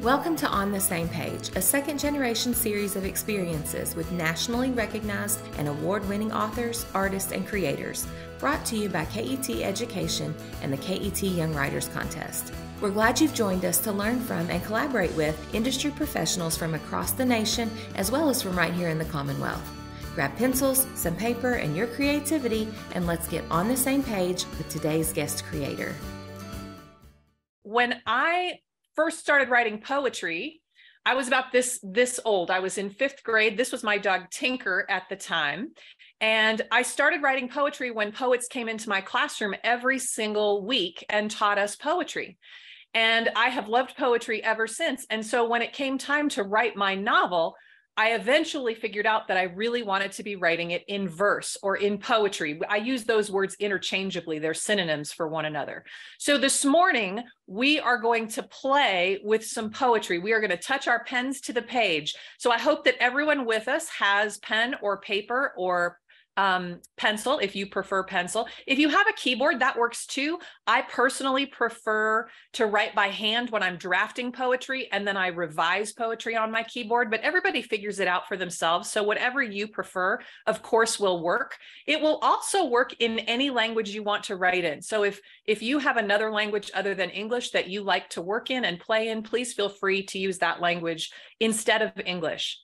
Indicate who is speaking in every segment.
Speaker 1: Welcome to On the Same Page, a second-generation series of experiences with nationally recognized and award-winning authors, artists, and creators, brought to you by KET Education and the KET Young Writers Contest. We're glad you've joined us to learn from and collaborate with industry professionals from across the nation, as well as from right here in the Commonwealth. Grab pencils, some paper, and your creativity, and let's get on the same page with today's guest creator.
Speaker 2: When I first started writing poetry, I was about this old. I was in 5th grade. This was my dog Tinker at the time. And I started writing poetry when poets came into my classroom every single week and taught us poetry. And I have loved poetry ever since. And so when it came time to write my novel, I eventually figured out that I really wanted to be writing it in verse or in poetry. I use those words interchangeably. They're synonyms for one another. So this morning, we are going to play with some poetry. We are going to touch our pens to the page. So I hope that everyone with us has pen or paper or pencil, if you prefer pencil. If you have a keyboard, that works too. I personally prefer to write by hand when I'm drafting poetry, and then I revise poetry on my keyboard, but everybody figures it out for themselves. So whatever you prefer, of course, will work. It will also work in any language you want to write in. So if you have another language other than English that you like to work in and play in, please feel free to use that language instead of English.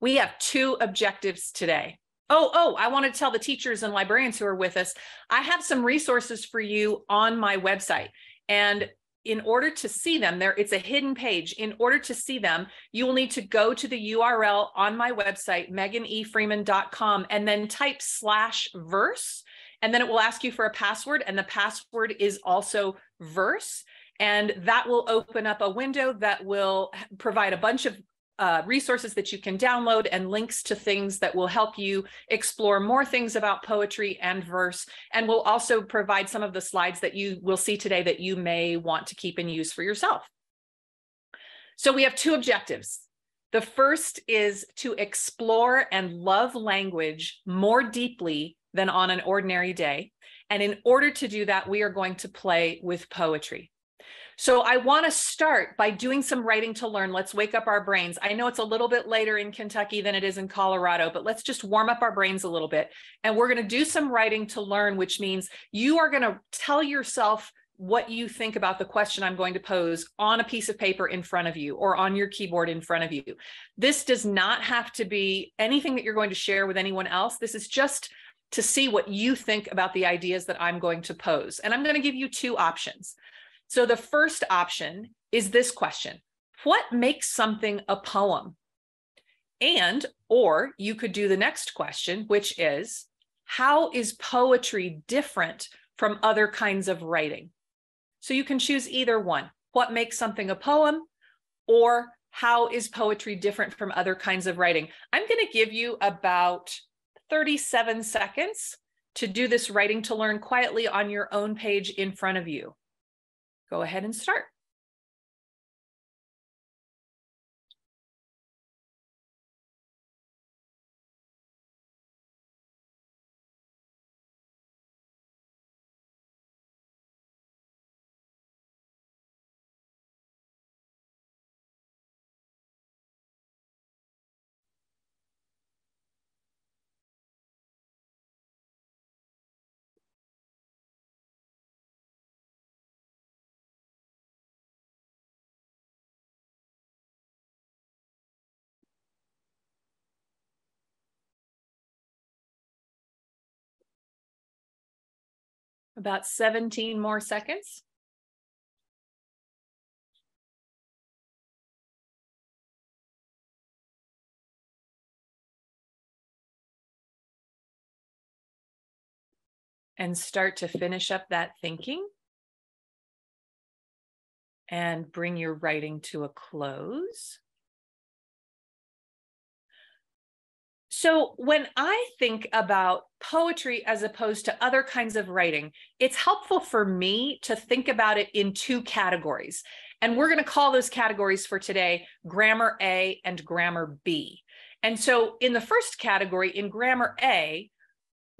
Speaker 2: We have 2 objectives today. Oh, I want to tell the teachers and librarians who are with us, I have some resources for you on my website. And in order to see them, it's a hidden page. In order to see them, you will need to go to the URL on my website, meganefreeman.com, and then type /verse. And then it will ask you for a password. And the password is also verse. And that will open up a window that will provide a bunch of resources that you can download and links to things that will help you explore more things about poetry and verse. And we'll also provide some of the slides that you will see today that you may want to keep and use for yourself. So we have 2 objectives. The first is to explore and love language more deeply than on an ordinary day. And in order to do that, we are going to play with poetry. So I want to start by doing some writing to learn. Let's wake up our brains. I know it's a little bit later in Kentucky than it is in Colorado, but let's just warm up our brains a little bit. And we're going to do some writing to learn, which means you are going to tell yourself what you think about the question I'm going to pose on a piece of paper in front of you or on your keyboard in front of you. This does not have to be anything that you're going to share with anyone else. This is just to see what you think about the ideas that I'm going to pose. And I'm going to give you 2 options. So the first option is this question: what makes something a poem? Or you could do the next question, which is, how is poetry different from other kinds of writing? So you can choose either one. What makes something a poem? Or how is poetry different from other kinds of writing? I'm going to give you about 37 seconds to do this writing to learn quietly on your own page in front of you. Go ahead and start. About 17 more seconds. And start to finish up that thinking and bring your writing to a close. So when I think about poetry as opposed to other kinds of writing, it's helpful for me to think about it in 2 categories. And we're going to call those categories for today Grammar A and Grammar B. And so in the first category, in Grammar A,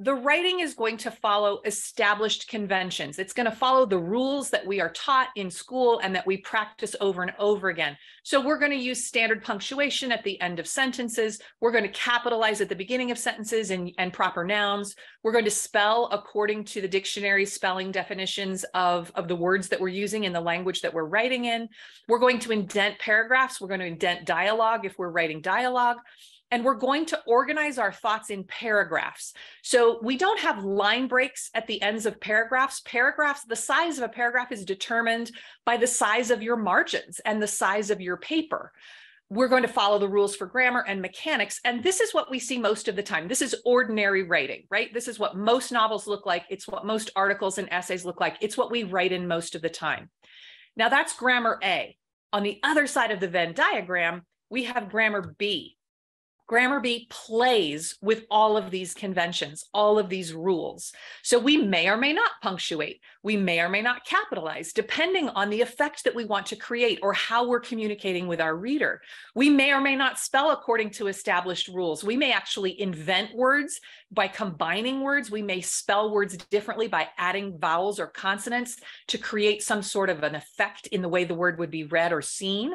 Speaker 2: the writing is going to follow established conventions. It's going to follow the rules that we are taught in school and that we practice over and over again. So we're going to use standard punctuation at the end of sentences. We're going to capitalize at the beginning of sentences and proper nouns. We're going to spell according to the dictionary spelling definitions of the words that we're using in the language that we're writing in. We're going to indent paragraphs. We're going to indent dialogue if we're writing dialogue. And we're going to organize our thoughts in paragraphs. So we don't have line breaks at the ends of paragraphs. The size of a paragraph is determined by the size of your margins and the size of your paper. We're going to follow the rules for grammar and mechanics. And this is what we see most of the time. This is ordinary writing, right? This is what most novels look like. It's what most articles and essays look like. It's what we write in most of the time. Now that's grammar A. On the other side of the Venn diagram, we have grammar B. Grammar B plays with all of these conventions, all of these rules. So we may or may not punctuate. We may or may not capitalize, depending on the effect that we want to create or how we're communicating with our reader. We may or may not spell according to established rules. We may actually invent words by combining words. We may spell words differently by adding vowels or consonants to create some sort of an effect in the way the word would be read or seen.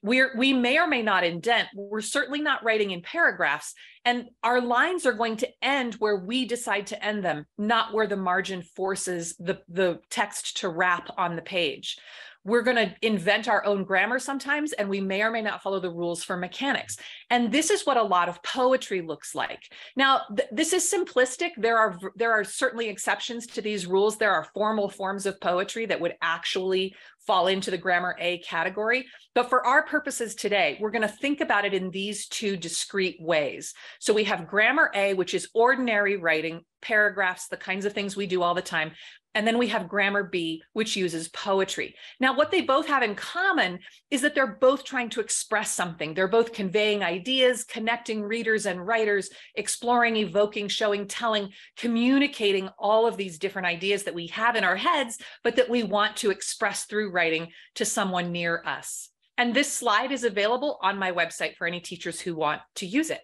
Speaker 2: We may or may not indent. We're certainly not writing in paragraphs, and our lines are going to end where we decide to end them, not where the margin forces the text to wrap on the page. We're going to invent our own grammar sometimes, and we may or may not follow the rules for mechanics. And this is what a lot of poetry looks like. Now, this is simplistic. There are certainly exceptions to these rules. There are formal forms of poetry that would actually fall into the grammar A category. But for our purposes today, we're going to think about it in these two discrete ways. So we have grammar A, which is ordinary writing, paragraphs, the kinds of things we do all the time. And then we have grammar B, which uses poetry. Now, what they both have in common is that they're both trying to express something. They're both conveying ideas, connecting readers and writers, exploring, evoking, showing, telling, communicating all of these different ideas that we have in our heads, but that we want to express through writing to someone near us. And this slide is available on my website for any teachers who want to use it.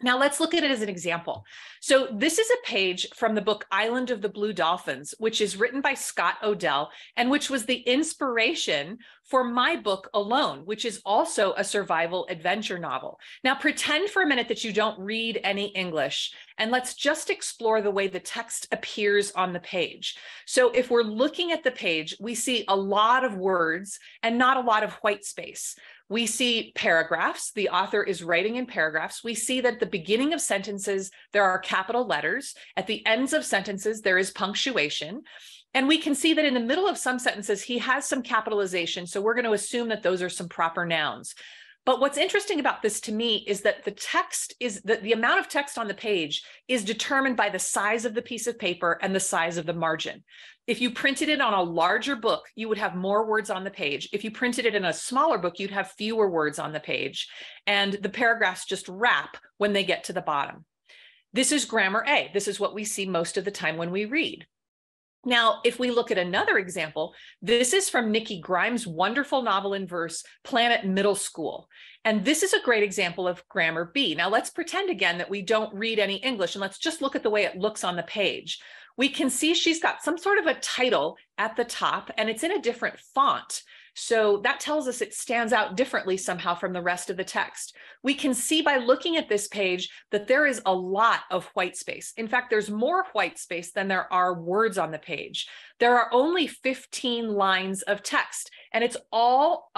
Speaker 2: Now let's look at it as an example. So this is a page from the book Island of the Blue Dolphins, which is written by Scott Odell, and which was the inspiration for my book Alone, which is also a survival adventure novel. Now pretend for a minute that you don't read any English, and let's just explore the way the text appears on the page. So if we're looking at the page, we see a lot of words and not a lot of white space. We see paragraphs. The author is writing in paragraphs. We see that at the beginning of sentences, there are capital letters. At the ends of sentences, there is punctuation. And we can see that in the middle of some sentences, he has some capitalization. So we're going to assume that those are some proper nouns. But what's interesting about this to me is that the text is that the amount of text on the page is determined by the size of the piece of paper and the size of the margin. If you printed it on a larger book, you would have more words on the page. If you printed it in a smaller book, you'd have fewer words on the page. And the paragraphs just wrap when they get to the bottom. This is grammar A. This is what we see most of the time when we read. Now, if we look at another example, this is from Nikki Grimes' wonderful novel in verse, Planet Middle School. And this is a great example of grammar B. Now, let's pretend again that we don't read any English, and let's just look at the way it looks on the page. We can see she's got some sort of a title at the top, and it's in a different font. So that tells us it stands out differently somehow from the rest of the text. We can see by looking at this page that there is a lot of white space. In fact, there's more white space than there are words on the page. There are only 15 lines of text, and it's all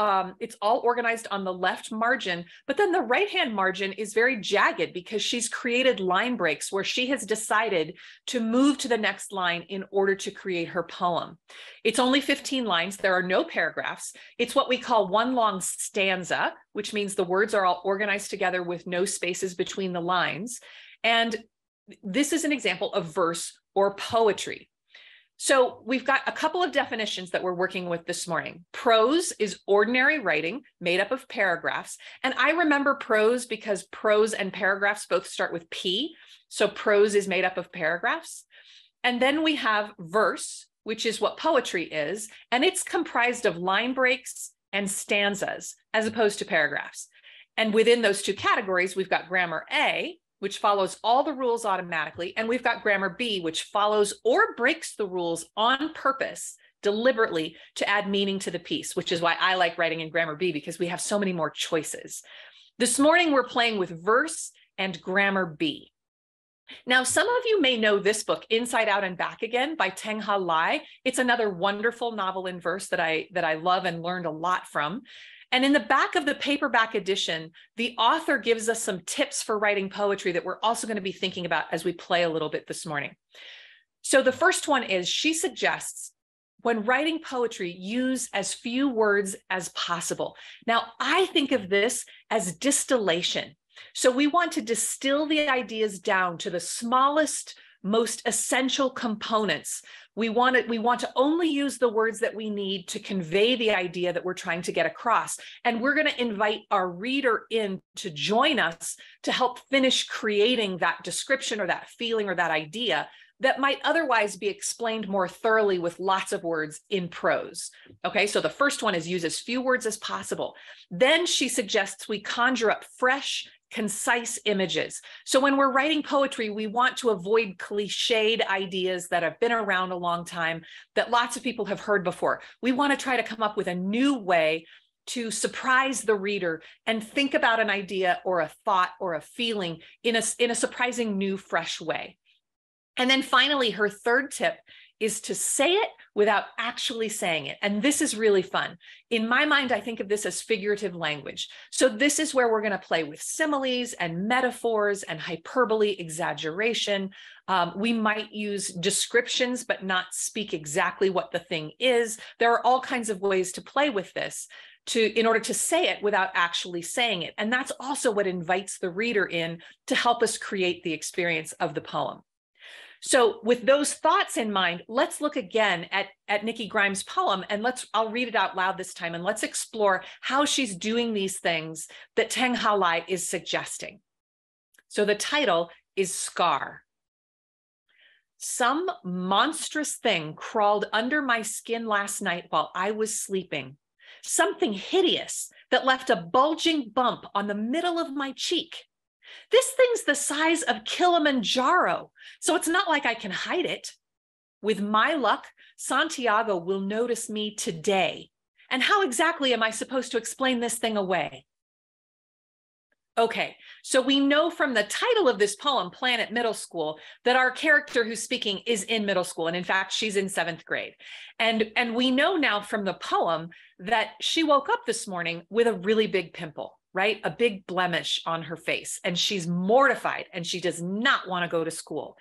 Speaker 2: organized on the left margin, but then the right-hand margin is very jagged because she's created line breaks where she has decided to move to the next line in order to create her poem. It's only 15 lines. There are no paragraphs. It's what we call one long stanza, which means the words are all organized together with no spaces between the lines. And this is an example of verse or poetry. So we've got a couple of definitions that we're working with this morning. Prose is ordinary writing made up of paragraphs. And I remember prose because prose and paragraphs both start with P. So prose is made up of paragraphs. And then we have verse, which is what poetry is. And it's comprised of line breaks and stanzas as opposed to paragraphs. And within those two categories, we've got grammar A, which follows all the rules automatically. And we've got grammar B, which follows or breaks the rules on purpose, deliberately, to add meaning to the piece, which is why I like writing in grammar B, because we have so many more choices. This morning, we're playing with verse and grammar B. Now, some of you may know this book, Inside Out and Back Again by Teng-Ha Lai. It's another wonderful novel in verse that I love and learned a lot from. And in the back of the paperback edition, the author gives us some tips for writing poetry that we're also going to be thinking about as we play a little bit this morning. So the first one is, she suggests, when writing poetry, use as few words as possible. Now, I think of this as distillation. So we want to distill the ideas down to the smallest, most essential components. We want to only use the words that we need to convey the idea that we're trying to get across. And we're going to invite our reader in to join us to help finish creating that description or that feeling or that idea that might otherwise be explained more thoroughly with lots of words in prose. Okay, so the first one is use as few words as possible. Then she suggests we conjure up fresh, concise images. So when we're writing poetry, we want to avoid cliched ideas that have been around a long time, that lots of people have heard before. We want to try to come up with a new way to surprise the reader and think about an idea or a thought or a feeling in a surprising, new, fresh way. And then finally, her third tip is to say it without actually saying it. And this is really fun. In my mind, I think of this as figurative language. So this is where we're going to play with similes and metaphors and hyperbole, exaggeration. We might use descriptions, but not speak exactly what the thing is. There are all kinds of ways to play with this in order to say it without actually saying it. And that's also what invites the reader in to help us create the experience of the poem. So with those thoughts in mind, let's look again at Nikki Grimes' poem, and I'll read it out loud this time, and let's explore how she's doing these things that Teng-Ha Lai is suggesting. So the title is Scar. Some monstrous thing crawled under my skin last night while I was sleeping. Something hideous that left a bulging bump on the middle of my cheek. This thing's the size of Kilimanjaro, so it's not like I can hide it. With my luck, Santiago will notice me today. And how exactly am I supposed to explain this thing away? Okay, so we know from the title of this poem, Planet Middle School, that our character who's speaking is in middle school. And in fact, she's in 7th grade. And we know now from the poem that she woke up this morning with a really big pimple, right? A big blemish on her face. And she's mortified and she does not want to go to school.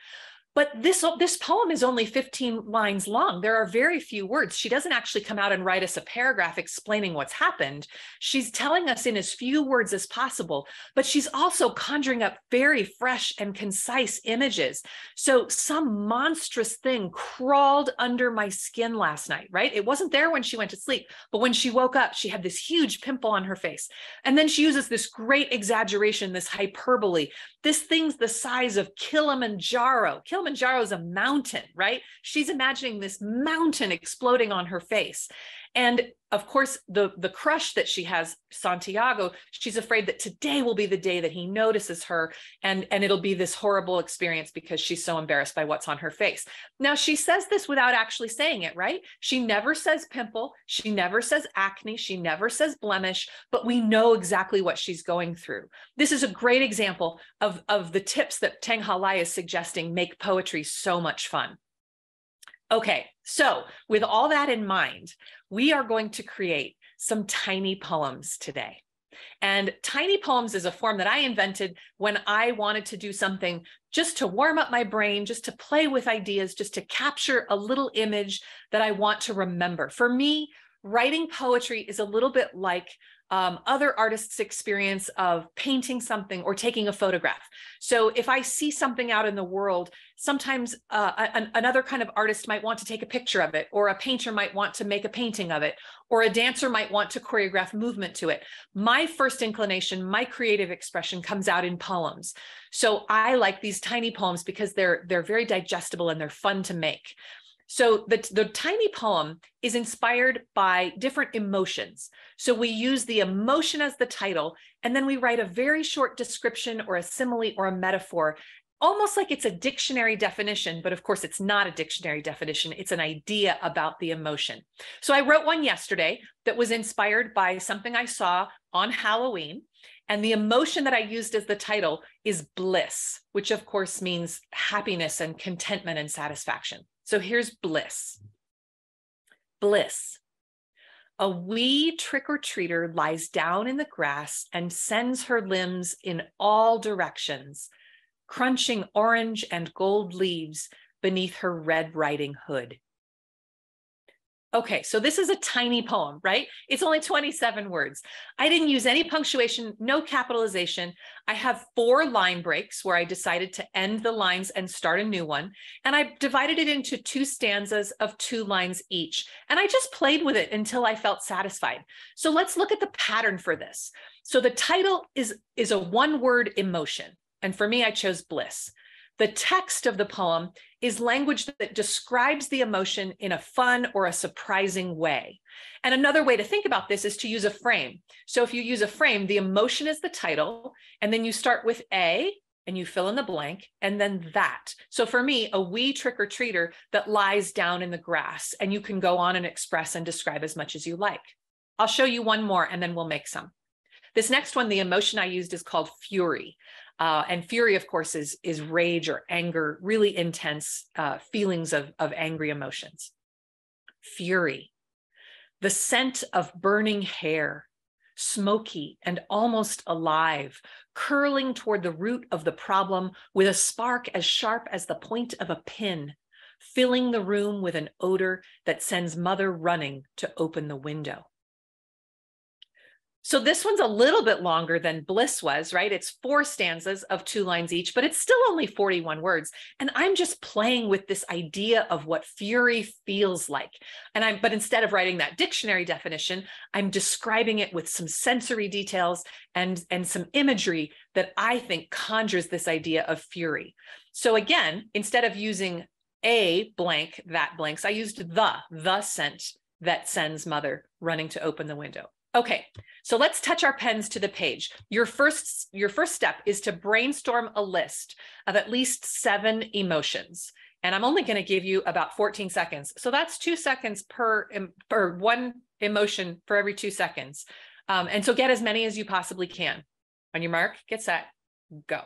Speaker 2: But this poem is only 15 lines long. There are very few words. She doesn't actually come out and write us a paragraph explaining what's happened. She's telling us in as few words as possible, but she's also conjuring up very fresh and concise images. So some monstrous thing crawled under my skin last night, right? It wasn't there when she went to sleep, but when she woke up, she had this huge pimple on her face. And then she uses this great exaggeration, this hyperbole. This thing's the size of Kilimanjaro. Kilimanjaro is a mountain, right? She's imagining this mountain exploding on her face. And of course, the crush that she has, Santiago, she's afraid that today will be the day that he notices her, and it'll be this horrible experience because she's so embarrassed by what's on her face. Now, she says this without actually saying it, right? She never says pimple, she never says acne, she never says blemish, but we know exactly what she's going through. This is a great example of the tips that Teng-Ha Lai is suggesting make poetry so much fun. Okay, so with all that in mind, we are going to create some tiny poems today. And tiny poems is a form that I invented when I wanted to do something just to warm up my brain, just to play with ideas, just to capture a little image that I want to remember. For me, writing poetry is a little bit like other artists' experience of painting something or taking a photograph. So if I see something out in the world, sometimes another kind of artist might want to take a picture of it, or a painter might want to make a painting of it, or a dancer might want to choreograph movement to it. My first inclination, my creative expression comes out in poems. So I like these tiny poems because they're very digestible and they're fun to make. So the tiny poem is inspired by different emotions. So we use the emotion as the title, and then we write a very short description or a simile or a metaphor, almost like it's a dictionary definition, but of course it's not a dictionary definition. It's an idea about the emotion. So I wrote one yesterday that was inspired by something I saw on Halloween. And the emotion that I used as the title is bliss, which of course means happiness and contentment and satisfaction. So here's bliss. Bliss. A wee trick-or-treater lies down in the grass and sends her limbs in all directions, crunching orange and gold leaves beneath her Red Riding Hood. Okay, so this is a tiny poem, right? It's only 27 words. I didn't use any punctuation, no capitalization. I have 4 line breaks where I decided to end the lines and start a new one. And I divided it into 2 stanzas of 2 lines each. And I just played with it until I felt satisfied. So let's look at the pattern for this. So the title is a one-word emotion. And for me, I chose bliss. The text of the poem is language that describes the emotion in a fun or a surprising way. And another way to think about this is to use a frame. So if you use a frame, the emotion is the title, and then you start with A, and you fill in the blank, and then that. So for me, a wee trick-or-treater that lies down in the grass, and you can go on and express and describe as much as you like. I'll show you one more, and then we'll make some. This next one, the emotion I used is called fury. And fury, of course, is rage or anger, really intense feelings of angry emotions. Fury, the scent of burning hair, smoky and almost alive, curling toward the root of the problem with a spark as sharp as the point of a pin, filling the room with an odor that sends mother running to open the window. So this one's a little bit longer than Bliss was, right? It's 4 stanzas of 2 lines each, but it's still only 41 words. And I'm just playing with this idea of what fury feels like. But instead of writing that dictionary definition, I'm describing it with some sensory details and some imagery that I think conjures this idea of fury. So again, instead of using a blank that blanks, I used the scent that sends mother running to open the window. Okay, so let's touch our pens to the page. Your first step is to brainstorm a list of at least 7 emotions. And I'm only going to give you about 14 seconds. So that's 2 seconds per one emotion for every 2 seconds. And so get as many as you possibly can. On your mark, get set, go.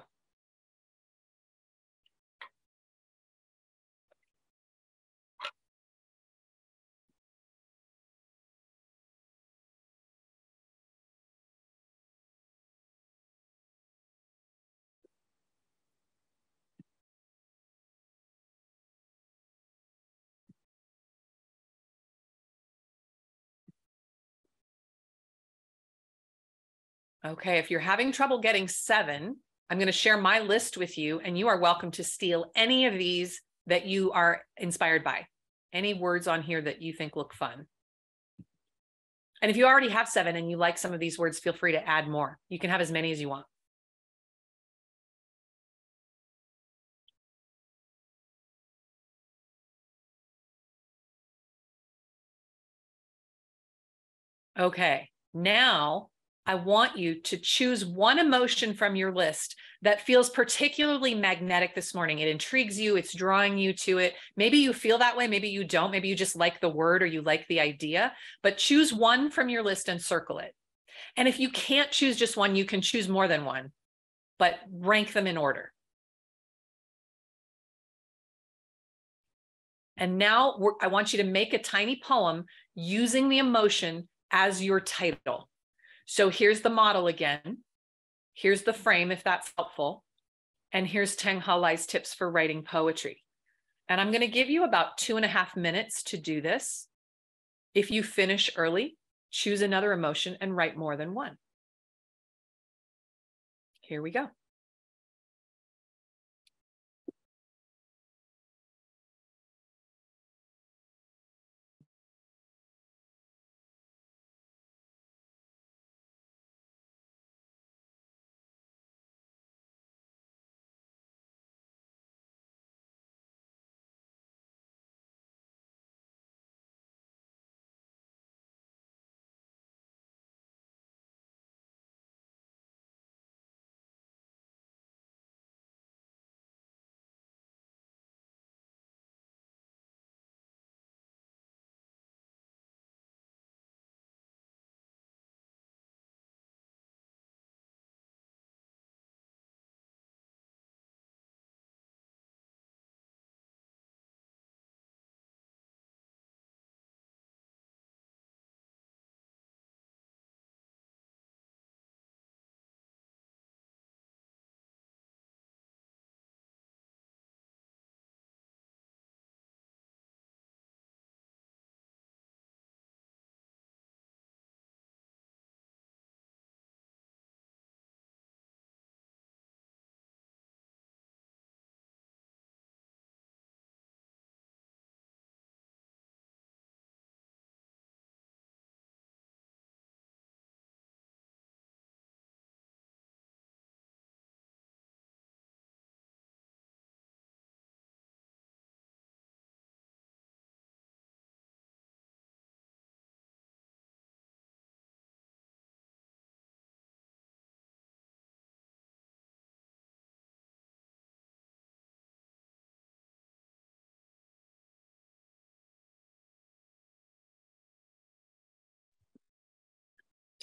Speaker 2: Okay, if you're having trouble getting 7, I'm going to share my list with you, and you are welcome to steal any of these that you are inspired by. Any words on here that you think look fun. And if you already have 7 and you like some of these words, feel free to add more. You can have as many as you want. Okay, now I want you to choose one emotion from your list that feels particularly magnetic this morning. It intrigues you, it's drawing you to it. Maybe you feel that way, maybe you don't, maybe you just like the word or you like the idea, but choose one from your list and circle it. And if you can't choose just one, you can choose more than one, but rank them in order. And now I want you to make a tiny poem using the emotion as your title. So here's the model again. Here's the frame, if that's helpful. And here's Teng Halai's tips for writing poetry. And I'm going to give you about 2.5 minutes to do this. If you finish early, choose another emotion and write more than one. Here we go.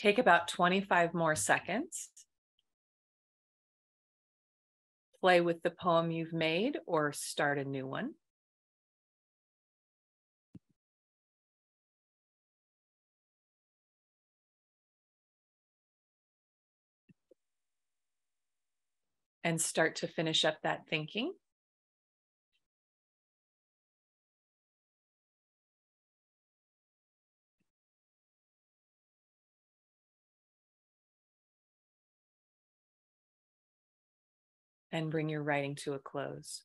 Speaker 2: Take about 25 more seconds. Play with the poem you've made or start a new one. And start to finish up that thinking. And bring your writing to a close.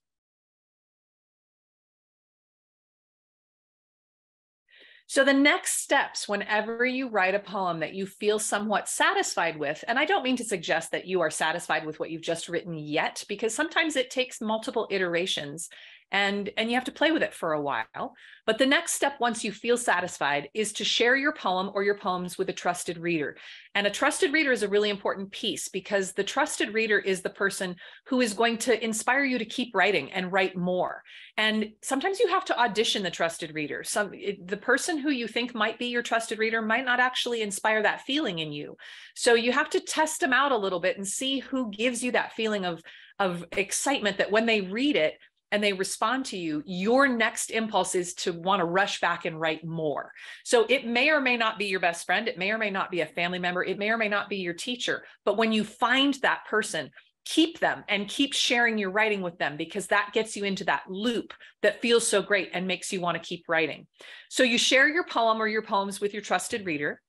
Speaker 2: So the next steps, whenever you write a poem that you feel somewhat satisfied with, and I don't mean to suggest that you are satisfied with what you've just written yet, because sometimes it takes multiple iterations and you have to play with it for a while. But the next step, once you feel satisfied, is to share your poem or your poems with a trusted reader. And a trusted reader is a really important piece, because the trusted reader is the person who is going to inspire you to keep writing and write more. And sometimes you have to audition the trusted reader. The person who you think might be your trusted reader might not actually inspire that feeling in you. So you have to test them out a little bit and see who gives you that feeling of excitement, that when they read it and they respond to you, your next impulse is to want to rush back and write more. So it may or may not be your best friend. It may or may not be a family member. It may or may not be your teacher. But when you find that person, keep them and keep sharing your writing with them, because that gets you into that loop that feels so great and makes you want to keep writing. So you share your poem or your poems with your trusted reader,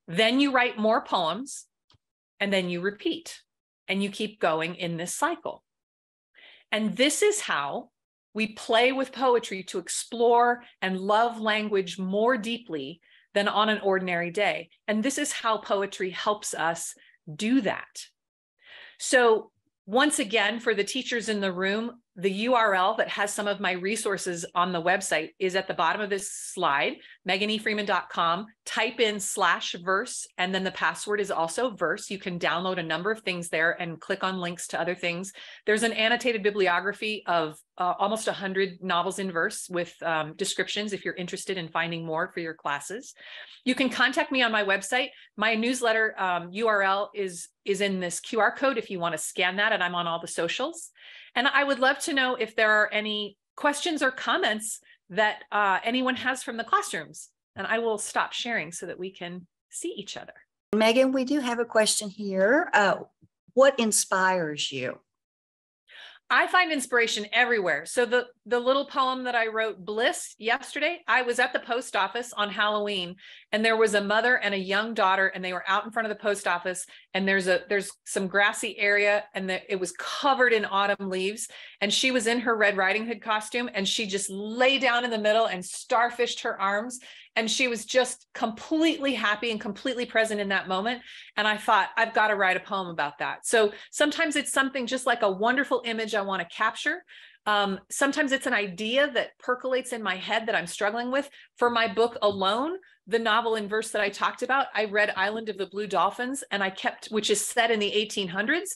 Speaker 2: then you write more poems, and then you repeat, and you keep going in this cycle. And this is how we play with poetry to explore and love language more deeply than on an ordinary day. And this is how poetry helps us do that. So once again, for the teachers in the room, the URL that has some of my resources on the website is at the bottom of this slide, meganefreeman.com. Type in /verse, and then the password is also verse. You can download a number of things there and click on links to other things. There's an annotated bibliography of almost 100 novels in verse with descriptions if you're interested in finding more for your classes. You can contact me on my website. My newsletter URL is in this QR code if you want to scan that, and I'm on all the socials. And I would love to know if there are any questions or comments that anyone has from the classrooms. And I will stop sharing so that we can see each other.
Speaker 3: Megan, we do have a question here. What inspires you?
Speaker 2: I find inspiration everywhere. So the little poem that I wrote, Bliss, yesterday, I was at the post office on Halloween, and there was a mother and a young daughter, and they were out in front of the post office, and there's some grassy area, and it was covered in autumn leaves, and she was in her Red Riding Hood costume, and she just lay down in the middle and starfished her arms, and she was just completely happy and completely present in that moment. And I thought, I've got to write a poem about that. So sometimes it's something just like a wonderful image I want to capture. Sometimes it's an idea that percolates in my head that I'm struggling with. For my book Alone, the novel in verse that I talked about, I read Island of the Blue Dolphins, and which is set in the 1800s,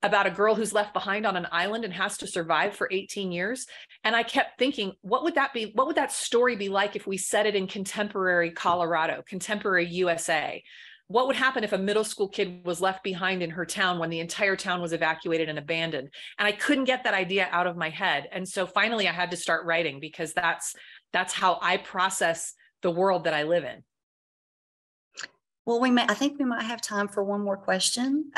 Speaker 2: about a girl who's left behind on an island and has to survive for 18 years. And I kept thinking, what would that be? What would that story be like if we set it in contemporary Colorado, contemporary USA? What would happen if a middle school kid was left behind in her town when the entire town was evacuated and abandoned? And I couldn't get that idea out of my head. And so finally I had to start writing, because that's how I process the world that I live in.
Speaker 3: Well, I think we might have time for one more question.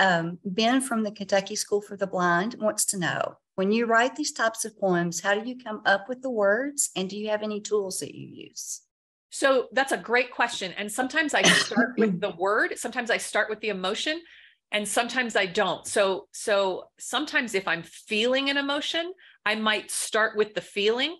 Speaker 3: Ben from the Kentucky School for the Blind wants to know, when you write these types of poems, how do you come up with the words, and do you have any tools that you use?
Speaker 2: So that's a great question. And sometimes I start with the word, sometimes I start with the emotion, and sometimes I don't. So sometimes if I'm feeling an emotion, I might start with the feeling,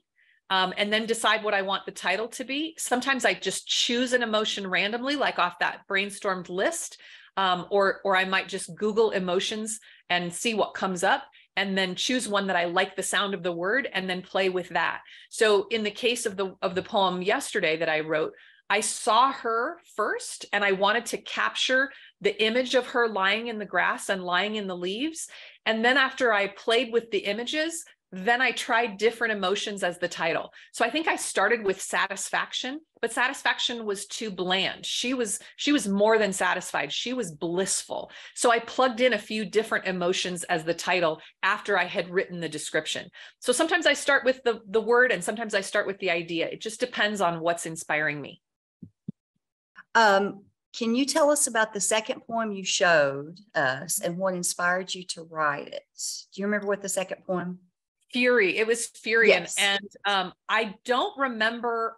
Speaker 2: and then decide what I want the title to be. Sometimes I just choose an emotion randomly, like off that brainstormed list, or I might just Google emotions and see what comes up, and then choose one that I like the sound of the word, and then play with that. So in the case of the poem yesterday that I wrote, I saw her first, and I wanted to capture the image of her lying in the grass and lying in the leaves. And then after I played with the images, then I tried different emotions as the title. So I think I started with satisfaction, but satisfaction was too bland. She was more than satisfied. She was blissful. So I plugged in a few different emotions as the title after I had written the description. So sometimes I start with the word, and sometimes I start with the idea. It just depends on what's inspiring me.
Speaker 3: Can you tell us about the second poem you showed us and what inspired you to write it? Do you remember what the second poem?
Speaker 2: Fury. It was Fury.
Speaker 3: Yes.
Speaker 2: And I don't remember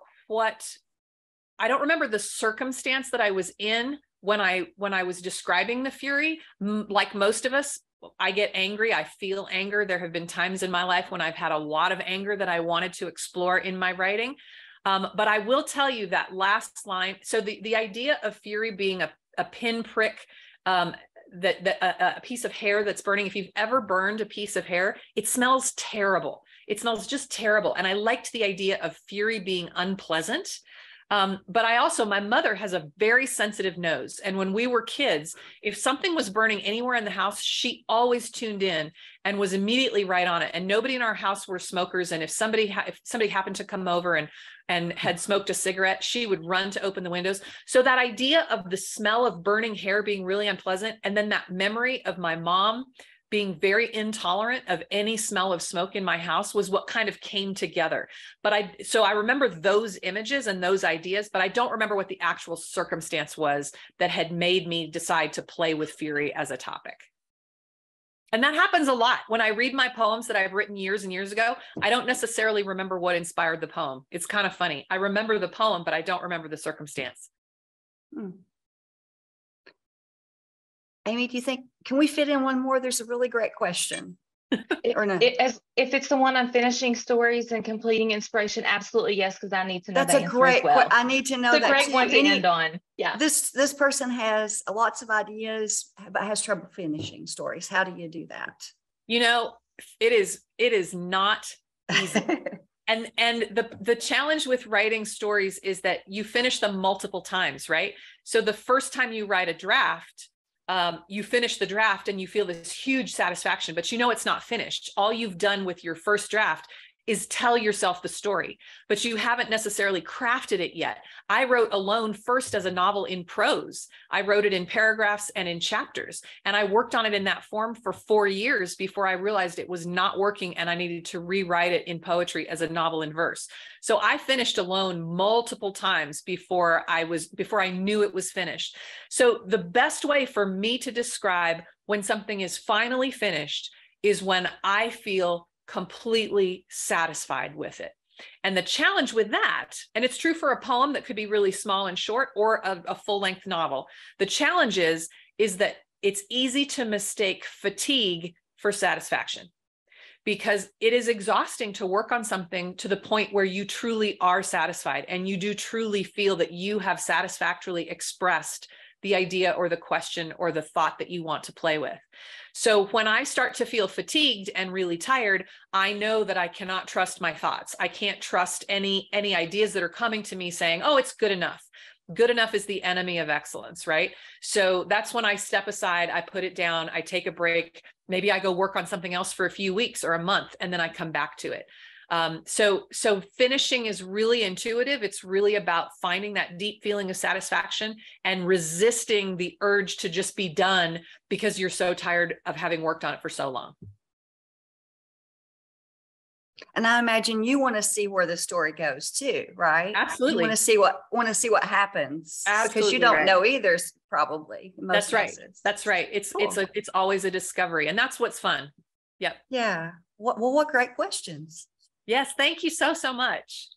Speaker 2: the circumstance that I was in when I was describing the Fury. Like most of us, I get angry. I feel anger. There have been times in my life when I've had a lot of anger that I wanted to explore in my writing. But I will tell you that last line. So the idea of Fury being a pinprick, a piece of hair that's burning. If you've ever burned a piece of hair, it smells terrible. It smells just terrible. And I liked the idea of Fury being unpleasant. But my mother has a very sensitive nose. And when we were kids, if something was burning anywhere in the house, she always tuned in and was immediately right on it. And nobody in our house were smokers. And if somebody happened to come over and had smoked a cigarette, she would run to open the windows. So that idea of the smell of burning hair being really unpleasant, and then that memory of my mom being very intolerant of any smell of smoke in my house was what kind of came together. So I remember those images and those ideas, but I don't remember what the actual circumstance was that had made me decide to play with Fury as a topic. And that happens a lot. When I read my poems that I've written years and years ago, I don't necessarily remember what inspired the poem. It's kind of funny. I remember the poem, but I don't remember the circumstance.
Speaker 3: Amy, do you think, can we fit in one more? There's a really great question. Or no?
Speaker 4: If it's the one on finishing stories and completing inspiration, absolutely yes, because I need to know.
Speaker 3: That's a great. I need to know.
Speaker 4: It's a great one to end on. Yeah.
Speaker 3: This person has lots of ideas, but has trouble finishing stories. How do you do that?
Speaker 2: You know, it is not easy. And the challenge with writing stories is that you finish them multiple times, right? So the first time you write a draft, you finish the draft and you feel this huge satisfaction, but you know it's not finished. All you've done with your first draft is tell yourself the story, but you haven't necessarily crafted it yet. I wrote Alone first as a novel in prose. I wrote it in paragraphs and in chapters, and I worked on it in that form for 4 years before I realized it was not working and I needed to rewrite it in poetry as a novel in verse. So I finished Alone multiple times before I knew it was finished. So the best way for me to describe when something is finally finished is when I feel completely satisfied with it. And the challenge with that, and it's true for a poem that could be really small and short, or a full-length novel, the challenge is that it's easy to mistake fatigue for satisfaction, because it is exhausting to work on something to the point where you truly are satisfied and you do truly feel that you have satisfactorily expressed the idea or the question or the thought that you want to play with. So when I start to feel fatigued and really tired, I know that I cannot trust my thoughts. I can't trust any ideas that are coming to me saying, oh, it's good enough. Good enough is the enemy of excellence, right? So that's when I step aside, I put it down, I take a break. Maybe I go work on something else for a few weeks or a month, and then I come back to it. So finishing is really intuitive. It's really about finding that deep feeling of satisfaction and resisting the urge to just be done because you're so tired of having worked on it for so long.
Speaker 3: And I imagine you want to see where the story goes too, right?
Speaker 2: Absolutely.
Speaker 3: You want to see what happens.
Speaker 2: Absolutely,
Speaker 3: because you don't know either, probably. In most
Speaker 2: That's right.
Speaker 3: cases.
Speaker 2: That's right. It's always a discovery, and that's what's fun. Yep.
Speaker 3: Yeah. What great questions.
Speaker 2: Yes, thank you so much.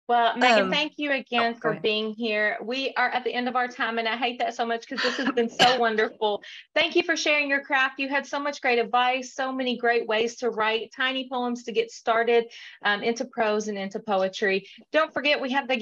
Speaker 4: Well, Megan, thank you again for being here. We are at the end of our time, and I hate that so much because this has been so wonderful. Thank you for sharing your craft. You had so much great advice, so many great ways to write tiny poems to get started into prose and into poetry. Don't forget, we have the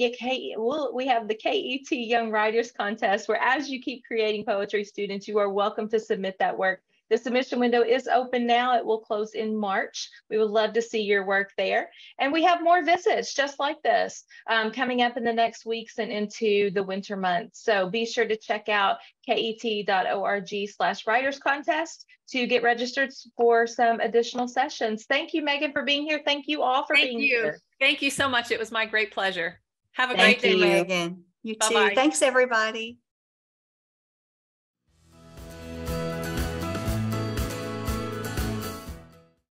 Speaker 4: KET Young Writers Contest, where as you keep creating poetry, students, you are welcome to submit that work The submission window is open now. It will close in March. We would love to see your work there. And we have more visits just like this coming up in the next weeks and into the winter months. So be sure to check out ket.org/writers contest to get registered for some additional sessions. Thank you, Megan, for being here. Thank you all for being here.
Speaker 2: Thank you so much. It was my great pleasure. Have a
Speaker 3: Thank
Speaker 2: great day,
Speaker 3: you, Megan. You too.
Speaker 2: Bye-bye.
Speaker 3: Thanks, everybody.